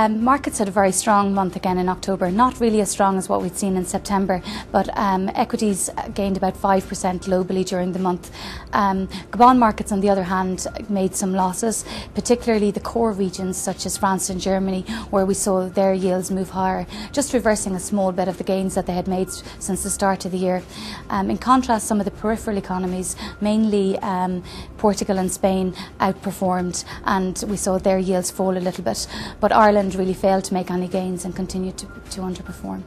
Markets had a very strong month again in October, not really as strong as what we'd seen in September, but equities gained about 5% globally during the month. Bond markets, on the other hand, made some losses, particularly the core regions such as France and Germany, where we saw their yields move higher, just reversing a small bit of the gains that they had made since the start of the year. In contrast, some of the peripheral economies, mainly Portugal and Spain, outperformed, and we saw their yields fall a little bit. But Ireland really failed to make any gains and continued to underperform.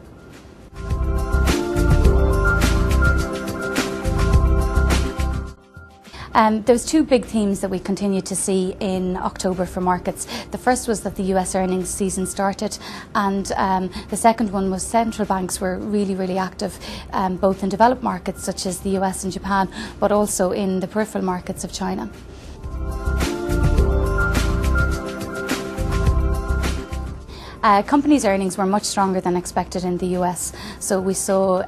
There was two big themes that we continued to see in October for markets. The first was that the US earnings season started, and the second one was central banks were really active, both in developed markets such as the US and Japan, but also in the peripheral markets of China. Companies' earnings were much stronger than expected in the US, so we saw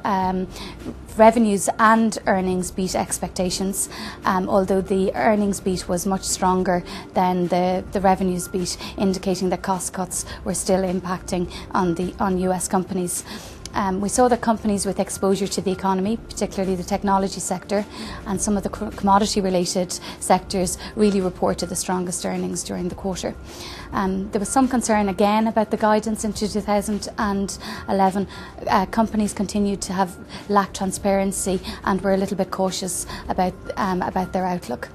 revenues and earnings beat expectations, although the earnings beat was much stronger than the revenues beat, indicating that cost cuts were still impacting on US companies. We saw that companies with exposure to the economy, particularly the technology sector and some of the commodity-related sectors, really reported the strongest earnings during the quarter. There was some concern again about the guidance into 2011. Companies continued to lack transparency and were a little bit cautious about their outlook.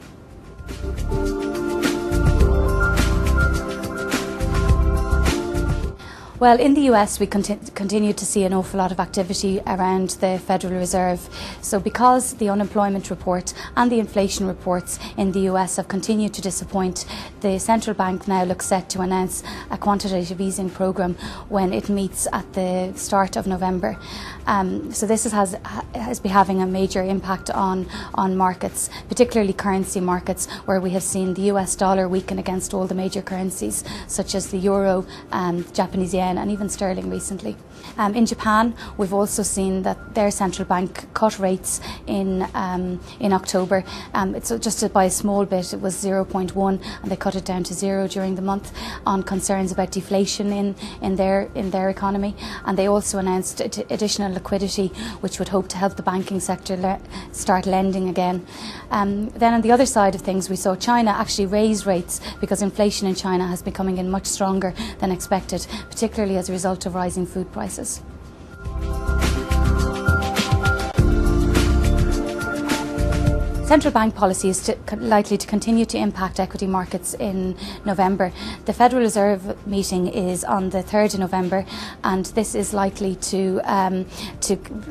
Well, in the US we continue to see an awful lot of activity around the Federal Reserve. So because the unemployment report and the inflation reports in the US have continued to disappoint, the central bank now looks set to announce a quantitative easing programme when it meets at the start of November. So this has been having a major impact on markets, particularly currency markets, where we have seen the US dollar weaken against all the major currencies such as the euro, Japanese yen and even sterling recently. In Japan, we've also seen that their central bank cut rates in October. It's just by a small bit. It was 0.1, and they cut it down to 0 during the month on concerns about deflation in their economy. And they also announced additional liquidity, which would hope to help the banking sector start lending again. Then on the other side of things, we saw China actually raise rates because inflation in China has been coming in much stronger than expected, particularly as a result of rising food prices. Central bank policy is likely to continue to impact equity markets in November. The Federal Reserve meeting is on the 3rd of November, and this is likely to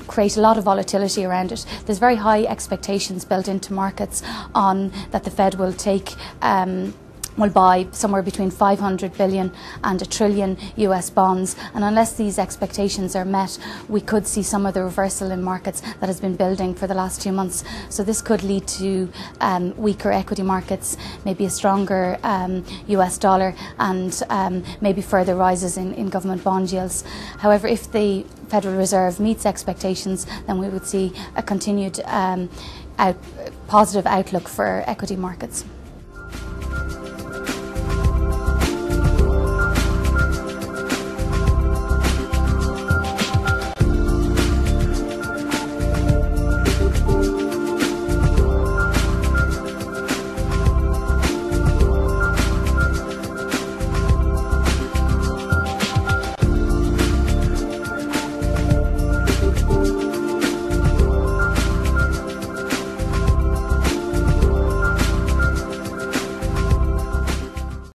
create a lot of volatility around it. There's very high expectations built into markets on that the Fed will will buy somewhere between 500 billion and $1 trillion US bonds, and unless these expectations are met, we could see some of the reversal in markets that has been building for the last 2 months. So this could lead to weaker equity markets, maybe a stronger US dollar, and maybe further rises in government bond yields. However, if the Federal Reserve meets expectations, then we would see a continued positive outlook for equity markets.